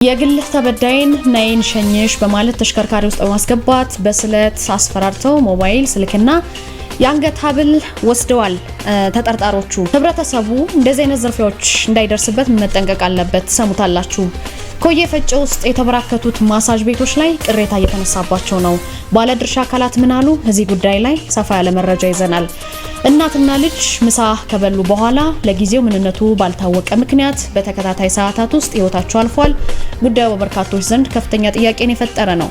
የግል ተበዳይን ነይን ሸኝሽ በማለት ተሽከርካሪ ውስጥ በማስገባት በስለት አስፈራርተው ሞባይል ስልክና የአንገት ሐብል ወስደዋል ተጠርጣሮቹ። ህብረተሰቡ እንደዚህ አይነት ዝርፊያዎች እንዳይደርስበት መጠንቀቅ አለበት። ሰሙታላችሁ። ኮየ ፈጨ ውስጥ የተበራከቱት ማሳጅ ቤቶች ላይ ቅሬታ እየተነሳባቸው ነው። ባለድርሻ አካላት ምን አሉ? እዚህ ጉዳይ ላይ ሰፋ ያለ መረጃ ይዘናል። እናትና ልጅ ምሳ ከበሉ በኋላ ለጊዜው ምንነቱ ባልታወቀ ምክንያት በተከታታይ ሰዓታት ውስጥ ህይወታቸው አልፏል። ጉዳዩ በበርካቶች ዘንድ ከፍተኛ ጥያቄን የፈጠረ ነው።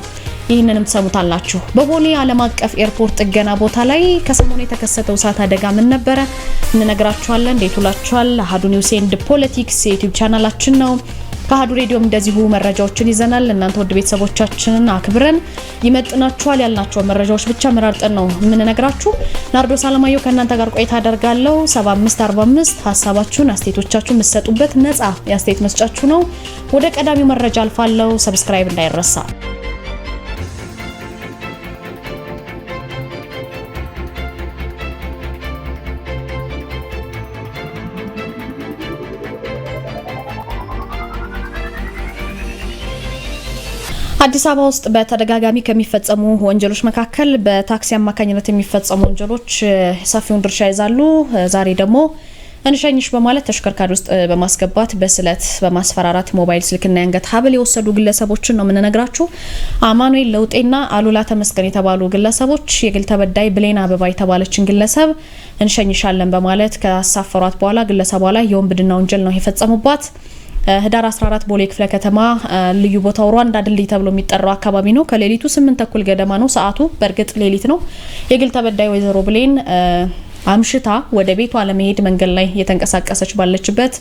ይህንንም ተሰሙታላችሁ። በቦሌ ዓለም አቀፍ ኤርፖርት ጥገና ቦታ ላይ ከሰሞኑ የተከሰተው እሳት አደጋ ምን ነበረ እንነግራችኋለን። እንዴት ውላችኋል? አሃዱ ኒውስ ኤንድ ፖለቲክስ የዩቲዩብ ቻናላችን ነው። ከአሃዱ ሬዲዮም እንደዚሁ መረጃዎችን ይዘናል። እናንተ ወድ ቤተሰቦቻችንን አክብረን ይመጥናችኋል ያልናቸው መረጃዎች ብቻ መራርጠን ነው የምንነግራችሁ። ናርዶስ አለማየሁ ከእናንተ ጋር ቆይታ አደርጋለሁ። 7545 ሐሳባችሁን አስተያየቶቻችሁን መስጠቱበት ነፃ የአስተያየት መስጫችሁ ነው። ወደ ቀዳሚው መረጃ አልፋለሁ። ሰብስክራይብ እንዳይረሳ። አዲስ አበባ ውስጥ በተደጋጋሚ ከሚፈጸሙ ወንጀሎች መካከል በታክሲ አማካኝነት የሚፈጸሙ ወንጀሎች ሰፊውን ድርሻ ይዛሉ። ዛሬ ደግሞ እንሸኝሽ በማለት ተሽከርካሪ ውስጥ በማስገባት በስለት በማስፈራራት ሞባይል ስልክና የአንገት ሐብል የወሰዱ ግለሰቦችን ነው የምንነግራችሁ። አማኑኤል ለውጤና አሉላ ተመስገን የተባሉ ግለሰቦች የግል ተበዳይ ብሌና አበባ የተባለችን ግለሰብ እንሸኝሻለን በማለት ካሳፈሯት በኋላ ግለሰቧ ላይ የወንብድና ወንጀል ነው የፈጸሙባት። ህዳር 14 ቦሌ ክፍለ ከተማ ልዩ ቦታው ሩዋንዳ ድልድይ ተብሎ የሚጠራው አካባቢ ነው። ከሌሊቱ 8 ተኩል ገደማ ነው ሰዓቱ። በእርግጥ ሌሊት ነው። የግል ተበዳይ ወይዘሮ ብሌን አምሽታ ወደ ቤቷ ለመሄድ መንገድ ላይ የተንቀሳቀሰች ባለችበት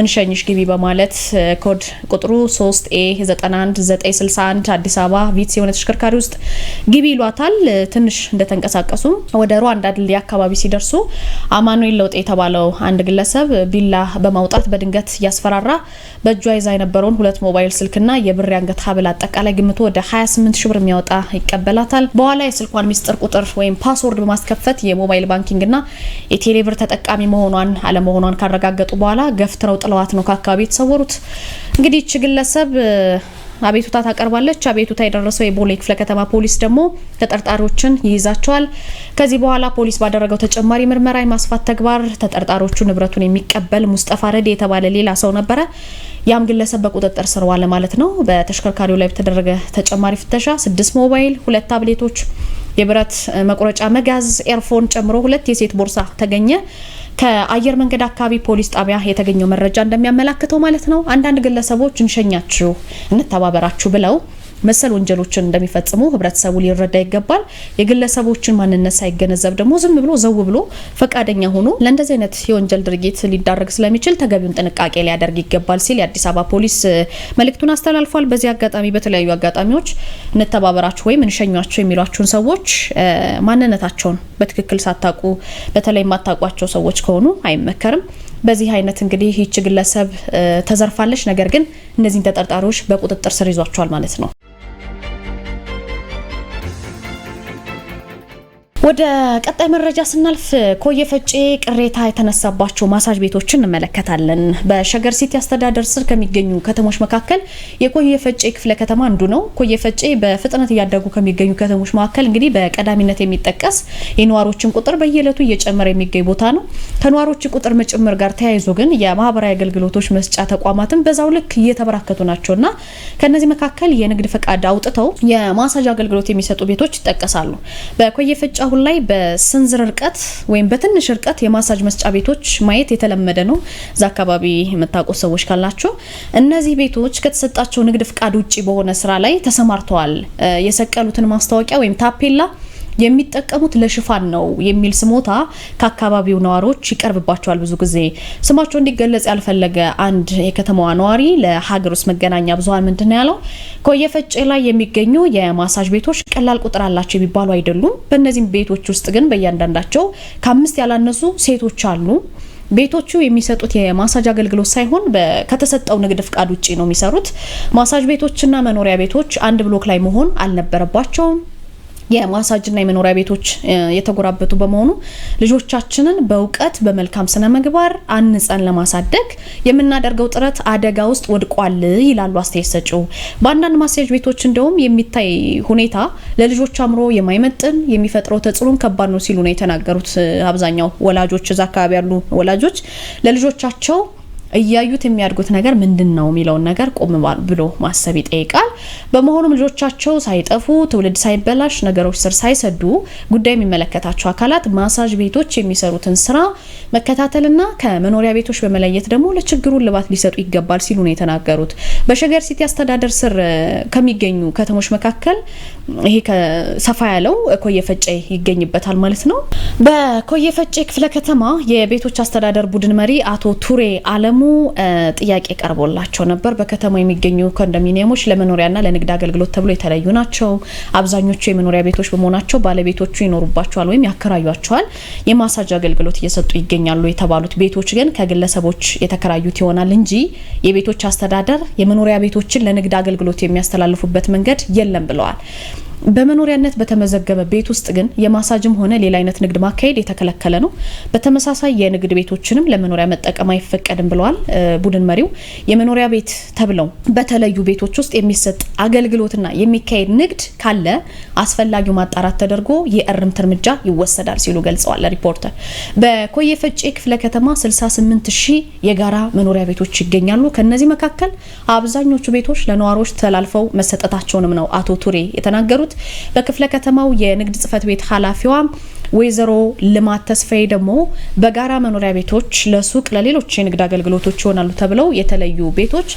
እንሸኝሽ ግቢ በማለት ኮድ ቁጥሩ 3A91961 አዲስ አበባ ቪትስ የሆነ ተሽከርካሪ ውስጥ ግቢ ይሏታል። ትንሽ እንደተንቀሳቀሱ ወደ ሩዋንዳ ድልድይ አካባቢ ሲደርሱ አማኑኤል ለውጤ የተባለው አንድ ግለሰብ ቢላ በማውጣት በድንገት እያስፈራራ በእጇ ይዛ የነበረውን 2 ሞባይል ስልክና የብር አንገት ሐብል አጠቃላይ ግምቱ ወደ 28 ሺህ ብር የሚያወጣ ይቀበላታል። በኋላ የስልኳን ሚስጥር ቁጥር ወይም ፓስወርድ በማስከፈት የሞባይል ባንኪንግና የቴሌብር ተጠቃሚ መሆኗን አለመሆኗን ካረጋገጡ በኋላ ገፍትረው ጥለዋት ነው ከአካባቢ የተሰወሩት። እንግዲህ እቺ ግለሰብ አቤቱታ ታቀርባለች። አቤቱታ የደረሰው የቦሌ ክፍለ ከተማ ፖሊስ ደግሞ ተጠርጣሪዎችን ይይዛቸዋል። ከዚህ በኋላ ፖሊስ ባደረገው ተጨማሪ ምርመራ የማስፋት ተግባር ተጠርጣሪዎቹ ንብረቱን የሚቀበል ሙስጠፋ ረዲ የተባለ ሌላ ሰው ነበረ። ያም ግለሰብ በቁጥጥር ስር ዋለ ማለት ነው። በተሽከርካሪው ላይ በተደረገ ተጨማሪ ፍተሻ 6 ሞባይል፣ 2 ታብሌቶች፣ የብረት መቁረጫ መጋዝ፣ ኤርፎን ጨምሮ 2 የሴት ቦርሳ ተገኘ። ከአየር መንገድ አካባቢ ፖሊስ ጣቢያ የተገኘው መረጃ እንደሚያመላክተው ማለት ነው አንዳንድ ግለሰቦች እንሸኛችሁ እንተባበራችሁ ብለው መሰል ወንጀሎችን እንደሚፈጽሙ ህብረተሰቡ ሊረዳ ይገባል። የግለሰቦችን ማንነት ሳይገነዘብ ደግሞ ዝም ብሎ ዘው ብሎ ፈቃደኛ ሆኖ ለእንደዚህ አይነት የወንጀል ድርጊት ሊዳረግ ስለሚችል ተገቢውን ጥንቃቄ ሊያደርግ ይገባል ሲል የአዲስ አበባ ፖሊስ መልእክቱን አስተላልፏል። በዚህ አጋጣሚ በተለያዩ አጋጣሚዎች እንተባበራችሁ ወይም እንሸኛችሁ የሚሏችሁን ሰዎች ማንነታቸውን በትክክል ሳታውቁ በተለይ የማታውቋቸው ሰዎች ከሆኑ አይመከርም። በዚህ አይነት እንግዲህ ይህች ግለሰብ ተዘርፋለች። ነገር ግን እነዚህን ተጠርጣሪዎች በቁጥጥር ስር ይዟቸዋል ማለት ነው። ወደ ቀጣይ መረጃ ስናልፍ ኮየ ፈጬ ቅሬታ የተነሳባቸው ማሳጅ ቤቶችን እንመለከታለን። በሸገር ሲቲ አስተዳደር ስር ከሚገኙ ከተሞች መካከል የኮየ ፈጬ ክፍለ ከተማ አንዱ ነው። ኮየ ፈጬ በፍጥነት እያደጉ ከሚገኙ ከተሞች መካከል እንግዲህ በቀዳሚነት የሚጠቀስ የነዋሪዎችን ቁጥር በየዕለቱ እየጨመረ የሚገኝ ቦታ ነው። ከነዋሪዎች ቁጥር መጨመር ጋር ተያይዞ ግን የማህበራዊ አገልግሎቶች መስጫ ተቋማትን በዛው ልክ እየተበራከቱ ናቸውና ከነዚህ መካከል የንግድ ፈቃድ አውጥተው የማሳጅ አገልግሎት የሚሰጡ ቤቶች ይጠቀሳሉ። በኮየ ፈጬ ላይ በስንዝር ርቀት ወይም በትንሽ ርቀት የማሳጅ መስጫ ቤቶች ማየት የተለመደ ነው። እዛ አካባቢ የምታውቁ ሰዎች ካላችሁ እነዚህ ቤቶች ከተሰጣቸው ንግድ ፍቃድ ውጪ በሆነ ስራ ላይ ተሰማርተዋል። የሰቀሉትን ማስታወቂያ ወይም ታፔላ የሚጠቀሙት ለሽፋን ነው የሚል ስሞታ ከአካባቢው ነዋሪዎች ይቀርብባቸዋል። ብዙ ጊዜ ስማቸው እንዲገለጽ ያልፈለገ አንድ የከተማዋ ነዋሪ ለሀገር ውስጥ መገናኛ ብዙሃን ምንድነው ያለው? ኮየ ፈጬ ላይ የሚገኙ የማሳጅ ቤቶች ቀላል ቁጥር አላቸው የሚባሉ አይደሉም። በእነዚህም ቤቶች ውስጥ ግን በእያንዳንዳቸው ከ5 ያላነሱ ሴቶች አሉ። ቤቶቹ የሚሰጡት የማሳጅ አገልግሎት ሳይሆን ከተሰጠው ንግድ ፍቃድ ውጪ ነው የሚሰሩት። ማሳጅ ቤቶችና መኖሪያ ቤቶች አንድ ብሎክ ላይ መሆን አልነበረባቸውም። የማሳጅና የመኖሪያ ቤቶች የተጎራበቱ በመሆኑ ልጆቻችንን በእውቀት በመልካም ስነ ምግባር አንጸን ለማሳደግ የምናደርገው ጥረት አደጋ ውስጥ ወድቋል ይላሉ አስተያየት ሰጪው። በአንዳንድ ማሳጅ ቤቶች እንደውም የሚታይ ሁኔታ ለልጆች አምሮ የማይመጥን የሚፈጥረው ተጽዕኖ ከባድ ነው ሲሉ ነው የተናገሩት። አብዛኛው ወላጆች እዛ አካባቢ ያሉ ወላጆች ለልጆቻቸው እያዩት የሚያድጉት ነገር ምንድነው የሚለውን ነገር ቆም ብሎ ማሰብ ይጠይቃል። በመሆኑም ልጆቻቸው ሳይጠፉ ትውልድ ሳይበላሽ ነገሮች ስር ሳይሰዱ ጉዳይ የሚመለከታቸው አካላት ማሳጅ ቤቶች የሚሰሩትን ስራ መከታተልና ከመኖሪያ ቤቶች በመለየት ደግሞ ለችግሩ ልባት ሊሰጡ ይገባል ሲሉ ነው የተናገሩት። በሸገር ሲቲ አስተዳደር ስር ከሚገኙ ከተሞች መካከል ይሄ ከሰፋ ያለው ኮየ ፈጬ ይገኝበታል ማለት ነው። በኮየ ፈጬ ክፍለ ከተማ የቤቶች አስተዳደር ቡድን መሪ አቶ ቱሬ አለሙ ጥያቄ ቀርቦላቸው ነበር። በከተማው የሚገኙ ኮንዶሚኒየሞች ለመኖሪያና ለንግድ አገልግሎት ተብሎ የተለዩ ናቸው። አብዛኞቹ የመኖሪያ ቤቶች በመሆናቸው ባለቤቶቹ ይኖሩባቸዋል ወይም ያከራዩአቸዋል። የማሳጅ አገልግሎት እየሰጡ ይገኛሉ የተባሉት ቤቶች ግን ከግለሰቦች የተከራዩት ይሆናል እንጂ የቤቶች አስተዳደር የመኖሪያ ቤቶችን ለንግድ አገልግሎት የሚያስተላልፉበት መንገድ የለም ብለዋል። በመኖሪያነት በተመዘገበ ቤት ውስጥ ግን የማሳጅም ሆነ ሌላ አይነት ንግድ ማካሄድ የተከለከለ ነው። በተመሳሳይ የንግድ ቤቶችንም ለመኖሪያ መጠቀም አይፈቀድም ብለዋል ቡድን መሪው። የመኖሪያ ቤት ተብለው በተለዩ ቤቶች ውስጥ የሚሰጥ አገልግሎትና የሚካሄድ ንግድ ካለ አስፈላጊው ማጣራት ተደርጎ የእርምት እርምጃ ይወሰዳል ሲሉ ገልጸዋል። ሪፖርተር በኮየ ፈጬ ክፍለ ከተማ 68000 የጋራ መኖሪያ ቤቶች ይገኛሉ። ከነዚህ መካከል አብዛኞቹ ቤቶች ለነዋሪዎች ተላልፈው መሰጠታቸውንም ነው አቶ ቱሬ የተናገሩት። በክፍለ ከተማው የንግድ ጽህፈት ቤት ኃላፊዋ ወይዘሮ ልማት ተስፋዬ ደግሞ በጋራ መኖሪያ ቤቶች ለሱቅ ለሌሎች የንግድ አገልግሎቶች ይሆናሉ ተብለው የተለዩ ቤቶች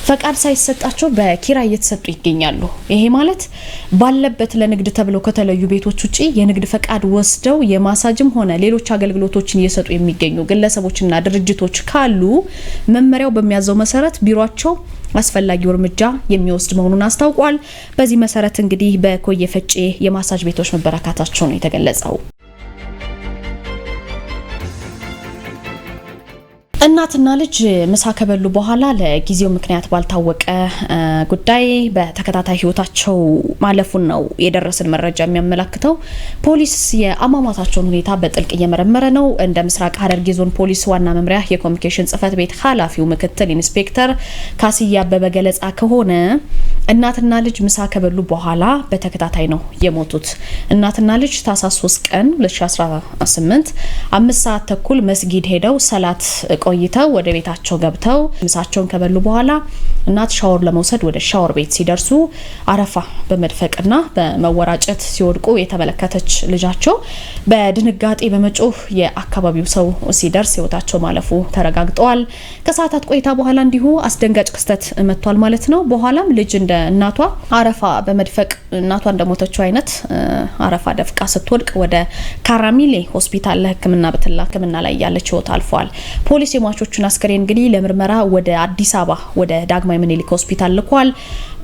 ፈቃድ ሳይሰጣቸው በኪራይ እየተሰጡ ይገኛሉ። ይሄ ማለት ባለበት ለንግድ ተብለው ከተለዩ ቤቶች ውጪ የንግድ ፈቃድ ወስደው የማሳጅም ሆነ ሌሎች አገልግሎቶችን እየሰጡ የሚገኙ ግለሰቦችና ድርጅቶች ካሉ መመሪያው በሚያዘው መሰረት ቢሮአቸው አስፈላጊው እርምጃ የሚወስድ መሆኑን አስታውቋል። በዚህ መሰረት እንግዲህ በኮየ ፈጬ የማሳጅ ቤቶች መበራከታቸው ነው የተገለጸው። እናትና ልጅ ምሳ ከበሉ በኋላ ለጊዜው ምክንያት ባልታወቀ ጉዳይ በተከታታይ ህይወታቸው ማለፉን ነው የደረሰን መረጃ የሚያመለክተው። ፖሊስ የአሟሟታቸውን ሁኔታ በጥልቅ እየመረመረ ነው። እንደ ምስራቅ ሐረርጌ ዞን ፖሊስ ዋና መምሪያ የኮሙኒኬሽን ጽህፈት ቤት ኃላፊው ምክትል ኢንስፔክተር ካስያ አበበ ገለጻ ከሆነ እናትና ልጅ ምሳ ከበሉ በኋላ በተከታታይ ነው የሞቱት። እናትና ልጅ ታህሳስ 3 ቀን 2018 5 ሰዓት ተኩል መስጊድ ሄደው ሰላት ቆይተው ወደ ቤታቸው ገብተው ምሳቸውን ከበሉ በኋላ እናት ሻወር ለመውሰድ ወደ ሻወር ቤት ሲደርሱ አረፋ በመድፈቅና በመወራጨት ሲወድቁ የተመለከተች ልጃቸው በድንጋጤ በመጮህ የአካባቢው ሰው ሲደርስ ህይወታቸው ማለፉ ተረጋግጧል። ከሰዓታት ቆይታ በኋላ እንዲሁ አስደንጋጭ ክስተት መጥቷል ማለት ነው። በኋላም ልጅ እንደ እናቷ አረፋ በመድፈቅ እናቷ እንደሞተችው አይነት አረፋ ደፍቃ ስትወድቅ ወደ ካራሚሌ ሆስፒታል ለሕክምና በሕክምና ላይ ያለች ህይወት አልፏል። ፖሊስ የሟቾቹን አስከሬን እንግዲህ ለምርመራ ወደ አዲስ አበባ ወደ ዳግማዊ ምኒልክ ሆስፒታል ልኳል።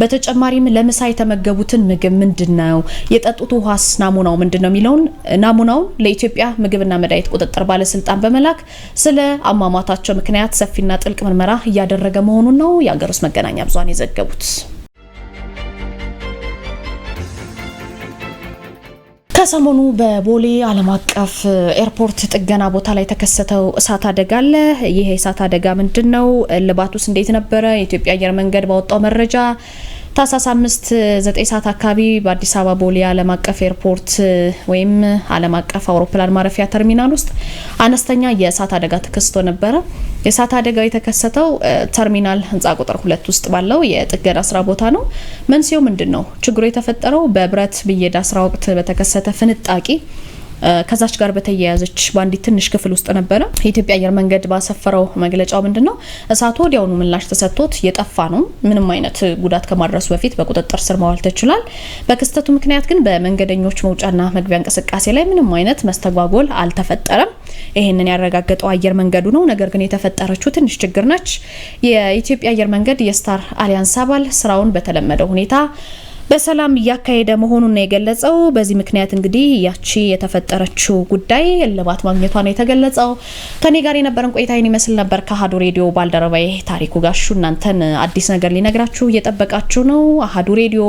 በተጨማሪም ለምሳ የተመገቡትን ምግብ ምንድነው፣ የጠጡት ውሃስ ናሙናው ምንድነው የሚለውን ናሙናውን ለኢትዮጵያ ምግብና መድኃኒት ቁጥጥር ባለስልጣን በመላክ ስለ አሟሟታቸው ምክንያት ሰፊና ጥልቅ ምርመራ እያደረገ መሆኑን ነው የሀገር ውስጥ መገናኛ ብዙሃን የዘገቡት። ከሰሞኑ በቦሌ ዓለም አቀፍ ኤርፖርት ጥገና ቦታ ላይ ተከሰተው እሳት አደጋ አለ። ይሄ እሳት አደጋ ምንድነው? እልባቱስ እንዴት ነበረ? የኢትዮጵያ አየር መንገድ ባወጣው መረጃ ታህሳስ 9 ሰዓት አካባቢ በአዲስ አበባ ቦሌ ዓለም አቀፍ ኤርፖርት ወይም ዓለም አቀፍ አውሮፕላን ማረፊያ ተርሚናል ውስጥ አነስተኛ የእሳት አደጋ ተከስቶ ነበረ። የእሳት አደጋው የተከሰተው ተርሚናል ህንጻ ቁጥር 2 ውስጥ ባለው የጥገና ስራ ቦታ ነው። መንስኤው ምንድነው? ችግሩ የተፈጠረው በብረት ብየዳ ስራ ወቅት በተከሰተ ፍንጣቂ ከዛች ጋር በተያያዘች በአንዲት ትንሽ ክፍል ውስጥ ነበረ። የኢትዮጵያ አየር መንገድ ባሰፈረው መግለጫው ምንድነው እሳቱ ወዲያውኑ ምላሽ ተሰጥቶት የጠፋ ነው። ምንም አይነት ጉዳት ከማድረሱ በፊት በቁጥጥር ስር ማዋል ተችሏል። በክስተቱ ምክንያት ግን በመንገደኞች መውጫና መግቢያ እንቅስቃሴ ላይ ምንም አይነት መስተጓጎል አልተፈጠረም። ይሄንን ያረጋገጠው አየር መንገዱ ነው። ነገር ግን የተፈጠረችው ትንሽ ችግር ነች። የኢትዮጵያ አየር መንገድ የስታር አሊያንስ አባል ስራውን በተለመደው ሁኔታ በሰላም እያካሄደ መሆኑን ነው የገለጸው። በዚህ ምክንያት እንግዲህ ያቺ የተፈጠረችው ጉዳይ እልባት ማግኘቷ ነው የተገለጸው። ከኔ ጋር የነበረን ቆይታ ይህን ይመስል ነበር። ከአሀዱ ሬዲዮ ባልደረባዬ ታሪኩ ጋሹ እናንተን አዲስ ነገር ሊነግራችሁ እየጠበቃችሁ ነው። አሀዱ ሬዲዮ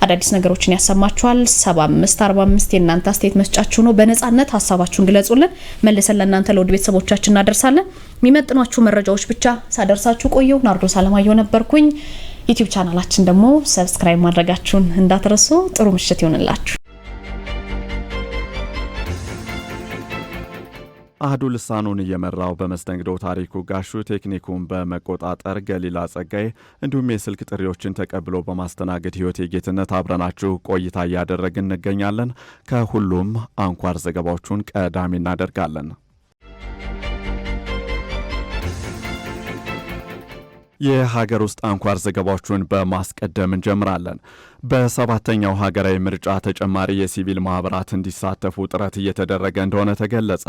አዳዲስ ነገሮችን ያሰማችኋል። 7545 የእናንተ አስተያየት መስጫችሁ ነው። በነጻነት ሀሳባችሁን ግለጹልን። መልሰን ለእናንተ ለውድ ቤተሰቦቻችን እናደርሳለን። የሚመጥኗችሁ መረጃዎች ብቻ ሳደርሳችሁ ቆየው። ናርዶስ አለማየሁ ነበርኩኝ። ዩቲዩብ ቻናላችን ደግሞ ሰብስክራይብ ማድረጋችሁን እንዳትረሱ። ጥሩ ምሽት ይሁንላችሁ። አህዱ ልሳኑን እየመራው በመስተንግዶ ታሪኩ ጋሹ፣ ቴክኒኩን በመቆጣጠር ገሊላ ጸጋይ፣ እንዲሁም የስልክ ጥሪዎችን ተቀብሎ በማስተናገድ ህይወት የጌትነት አብረናችሁ ቆይታ እያደረግን እንገኛለን። ከሁሉም አንኳር ዘገባዎቹን ቀዳሚ እናደርጋለን። የሀገር ውስጥ አንኳር ዘገባዎቹን በማስቀደም እንጀምራለን። በሰባተኛው ሀገራዊ ምርጫ ተጨማሪ የሲቪል ማህበራት እንዲሳተፉ ጥረት እየተደረገ እንደሆነ ተገለጸ።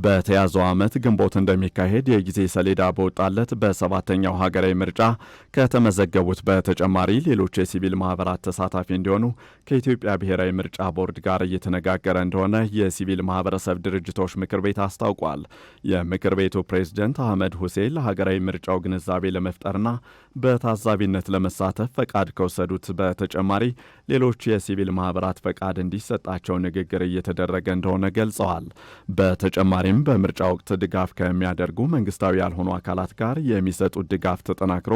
በተያዘው ዓመት ግንቦት እንደሚካሄድ የጊዜ ሰሌዳ በወጣለት በሰባተኛው ሀገራዊ ምርጫ ከተመዘገቡት በተጨማሪ ሌሎች የሲቪል ማህበራት ተሳታፊ እንዲሆኑ ከኢትዮጵያ ብሔራዊ ምርጫ ቦርድ ጋር እየተነጋገረ እንደሆነ የሲቪል ማህበረሰብ ድርጅቶች ምክር ቤት አስታውቋል። የምክር ቤቱ ፕሬዝደንት አህመድ ሁሴን ለሀገራዊ ምርጫው ግንዛቤ ለመፍጠርና በታዛቢነት ለመሳተፍ ፈቃድ ከወሰዱት በተጨማሪ ሌሎች የሲቪል ማህበራት ፈቃድ እንዲሰጣቸው ንግግር እየተደረገ እንደሆነ ገልጸዋል። በተጨማሪም በምርጫ ወቅት ድጋፍ ከሚያደርጉ መንግስታዊ ያልሆኑ አካላት ጋር የሚሰጡት ድጋፍ ተጠናክሮ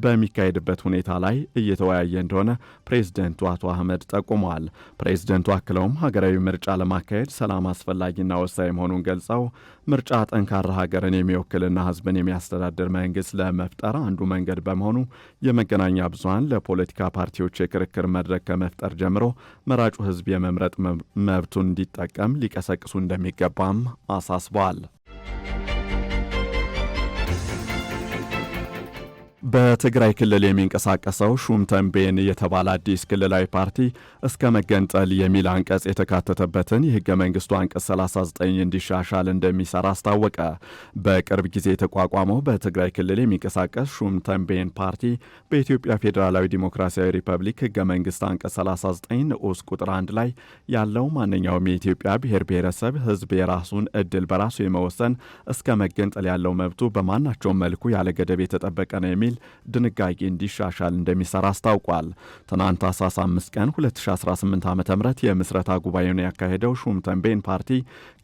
በሚካሄድበት ሁኔታ ላይ እየተወያየ እንደሆነ ፕሬዝደንቱ አቶ አህመድ ጠቁመዋል። ፕሬዝደንቱ አክለውም ሀገራዊ ምርጫ ለማካሄድ ሰላም አስፈላጊና ወሳኝ መሆኑን ገልጸው ምርጫ ጠንካራ ሀገርን የሚወክልና ህዝብን የሚያስተዳድር መንግስት ለመፍጠር አንዱ መንገድ በመሆኑ የመገናኛ ብዙሃን ለፖለቲካ ፓርቲዎች የክርክር መድረክ ከመፍጠር ጀምሮ መራጩ ህዝብ የመምረጥ መብቱን እንዲጠቀም ሊቀሰቅሱ እንደሚገባም አሳስበዋል። በትግራይ ክልል የሚንቀሳቀሰው ሹም ተንቤን የተባለ አዲስ ክልላዊ ፓርቲ እስከ መገንጠል የሚል አንቀጽ የተካተተበትን የህገ መንግስቱ አንቀጽ 39 እንዲሻሻል እንደሚሰራ አስታወቀ። በቅርብ ጊዜ የተቋቋመው በትግራይ ክልል የሚንቀሳቀስ ሹም ተንቤን ፓርቲ በኢትዮጵያ ፌዴራላዊ ዲሞክራሲያዊ ሪፐብሊክ ህገ መንግስት አንቀጽ 39 ንዑስ ቁጥር 1 ላይ ያለው ማንኛውም የኢትዮጵያ ብሔር ብሔረሰብ ህዝብ የራሱን እድል በራሱ የመወሰን እስከ መገንጠል ያለው መብቱ በማናቸውም መልኩ ያለ ገደብ የተጠበቀ ነው የሚል ድንጋጌ እንዲሻሻል እንደሚሰራ አስታውቋል። ትናንት ታኅሳስ 5 ቀን 2018 ዓ.ም የምስረታ ጉባኤውን ያካሄደው ሹም ተንቤን ፓርቲ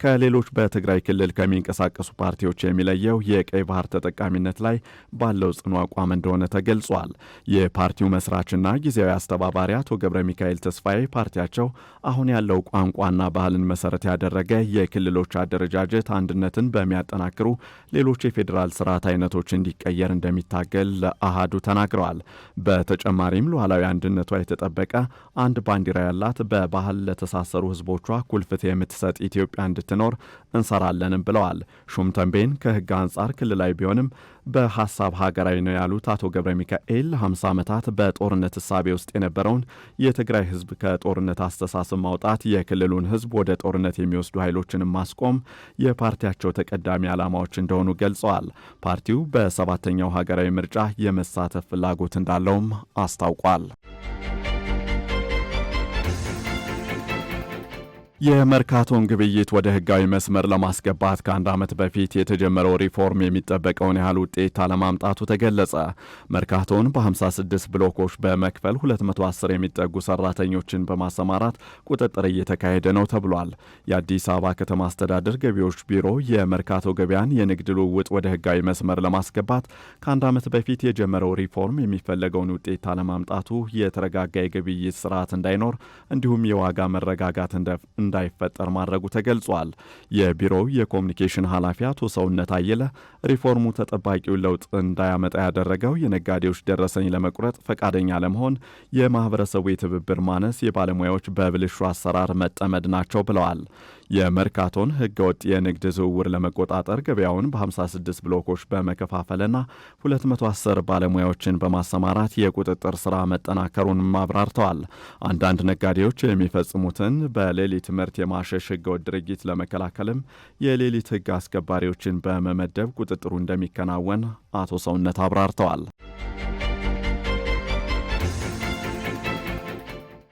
ከሌሎች በትግራይ ክልል ከሚንቀሳቀሱ ፓርቲዎች የሚለየው የቀይ ባህር ተጠቃሚነት ላይ ባለው ጽኑ አቋም እንደሆነ ተገልጿል። የፓርቲው መስራችና ጊዜያዊ አስተባባሪ አቶ ገብረ ሚካኤል ተስፋዬ ፓርቲያቸው አሁን ያለው ቋንቋና ባህልን መሰረት ያደረገ የክልሎች አደረጃጀት አንድነትን በሚያጠናክሩ ሌሎች የፌዴራል ስርዓት አይነቶች እንዲቀየር እንደሚታገል ለአሃዱ ተናግረዋል። በተጨማሪም ሉዓላዊ አንድነቷ የተጠበቀ አንድ ባንዲራ ያላት በባህል ለተሳሰሩ ህዝቦቿ እኩል ፍትህ የምትሰጥ ኢትዮጵያ እንድትኖር እንሰራለንም ብለዋል። ሹም ተንቤን ከህግ አንጻር ክልላዊ ቢሆንም በሐሳብ ሀገራዊ ነው ያሉት አቶ ገብረ ሚካኤል 50 ዓመታት በጦርነት እሳቤ ውስጥ የነበረውን የትግራይ ህዝብ ከጦርነት አስተሳሰብ ማውጣት፣ የክልሉን ህዝብ ወደ ጦርነት የሚወስዱ ኃይሎችን ማስቆም የፓርቲያቸው ተቀዳሚ ዓላማዎች እንደሆኑ ገልጸዋል። ፓርቲው በሰባተኛው ሀገራዊ ምርጫ የመሳተፍ ፍላጎት እንዳለውም አስታውቋል። የመርካቶን ግብይት ወደ ህጋዊ መስመር ለማስገባት ከአንድ ዓመት በፊት የተጀመረው ሪፎርም የሚጠበቀውን ያህል ውጤት አለማምጣቱ ተገለጸ። መርካቶን በ56 ብሎኮች በመክፈል 210 የሚጠጉ ሰራተኞችን በማሰማራት ቁጥጥር እየተካሄደ ነው ተብሏል። የአዲስ አበባ ከተማ አስተዳደር ገቢዎች ቢሮ የመርካቶ ገበያን የንግድ ልውውጥ ወደ ህጋዊ መስመር ለማስገባት ከአንድ ዓመት በፊት የጀመረው ሪፎርም የሚፈለገውን ውጤት አለማምጣቱ የተረጋጋ የግብይት ስርዓት እንዳይኖር እንዲሁም የዋጋ መረጋጋት እንዳይፈጠር ማድረጉ ተገልጿል። የቢሮው የኮሚኒኬሽን ኃላፊ አቶ ሰውነት አየለ ሪፎርሙ ተጠባቂውን ለውጥ እንዳያመጣ ያደረገው የነጋዴዎች ደረሰኝ ለመቁረጥ ፈቃደኛ ለመሆን የማህበረሰቡ የትብብር ማነስ፣ የባለሙያዎች በብልሹ አሰራር መጠመድ ናቸው ብለዋል። የመርካቶን ህገወጥ የንግድ ዝውውር ለመቆጣጠር ገበያውን በ56 ብሎኮች በመከፋፈልና 210 ባለሙያዎችን በማሰማራት የቁጥጥር ስራ መጠናከሩን አብራርተዋል። አንዳንድ ነጋዴዎች የሚፈጽሙትን በሌሊት ምርት የማሸሽ ህገወጥ ድርጊት ለመከላከልም የሌሊት ህግ አስከባሪዎችን በመመደብ ቁጥጥሩ እንደሚከናወን አቶ ሰውነት አብራርተዋል።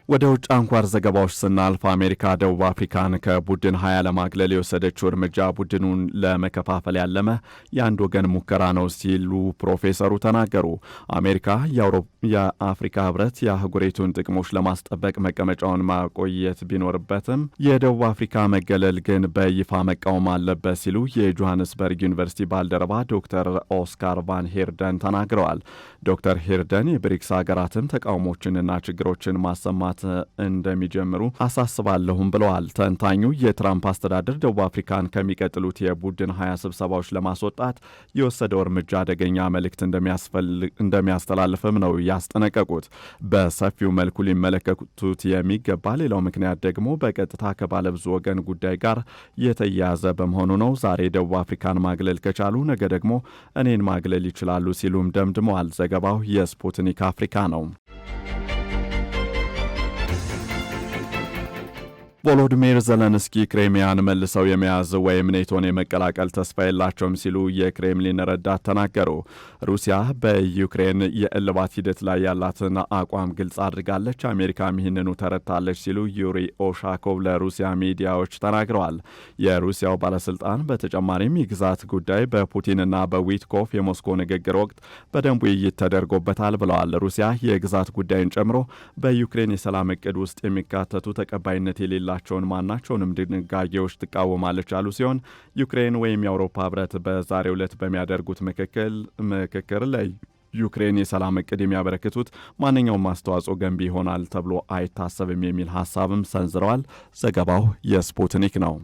ወደ ውጭ አንኳር ዘገባዎች ስናልፍ አሜሪካ ደቡብ አፍሪካን ከቡድን 20 ለማግለል የወሰደችው እርምጃ ቡድኑን ለመከፋፈል ያለመ የአንድ ወገን ሙከራ ነው ሲሉ ፕሮፌሰሩ ተናገሩ። አሜሪካ የአፍሪካ ህብረት የአህጉሪቱን ጥቅሞች ለማስጠበቅ መቀመጫውን ማቆየት ቢኖርበትም የደቡብ አፍሪካ መገለል ግን በይፋ መቃወም አለበት ሲሉ የጆሃንስበርግ ዩኒቨርሲቲ ባልደረባ ዶክተር ኦስካር ቫን ሄርደን ተናግረዋል። ዶክተር ሄርደን የብሪክስ ሀገራትም ተቃውሞችንና ችግሮችን ማሰማት እንደሚጀምሩ አሳስባለሁም ብለዋል። ተንታኙ የትራምፕ አስተዳደር ደቡብ አፍሪካን ከሚቀጥሉት የቡድን 20 ስብሰባዎች ለማስወጣት የወሰደው እርምጃ አደገኛ መልእክት እንደሚያስተላልፍም ነው ያስጠነቀቁት። በሰፊው መልኩ ሊመለከቱት የሚገባ ሌላው ምክንያት ደግሞ በቀጥታ ከባለብዙ ወገን ጉዳይ ጋር የተያያዘ በመሆኑ ነው። ዛሬ ደቡብ አፍሪካን ማግለል ከቻሉ ነገ ደግሞ እኔን ማግለል ይችላሉ ሲሉም ደምድመዋል። ዘገባው የስፑትኒክ አፍሪካ ነው። ቮሎዲሚር ዘለንስኪ ክሬሚያን መልሰው የመያዝ ወይም ኔቶን የመቀላቀል ተስፋ የላቸውም ሲሉ የክሬምሊን ረዳት ተናገሩ። ሩሲያ በዩክሬን የእልባት ሂደት ላይ ያላትን አቋም ግልጽ አድርጋለች፣ አሜሪካም ይህንኑ ተረድታለች ሲሉ ዩሪ ኦሻኮቭ ለሩሲያ ሚዲያዎች ተናግረዋል። የሩሲያው ባለስልጣን በተጨማሪም የግዛት ጉዳይ በፑቲንና በዊትኮፍ የሞስኮ ንግግር ወቅት በደንብ ውይይት ተደርጎበታል ብለዋል። ሩሲያ የግዛት ጉዳይን ጨምሮ በዩክሬን የሰላም እቅድ ውስጥ የሚካተቱ ተቀባይነት የሌላ ቸውን ማናቸውንም ድንጋጌዎች ትቃወማለች ያሉ ሲሆን ዩክሬን ወይም የአውሮፓ ህብረት በዛሬው ዕለት በሚያደርጉት ምክክር ላይ ዩክሬን የሰላም እቅድ የሚያበረክቱት ማንኛውም አስተዋጽኦ ገንቢ ይሆናል ተብሎ አይታሰብም የሚል ሀሳብም ሰንዝረዋል። ዘገባው የስፑትኒክ ነው።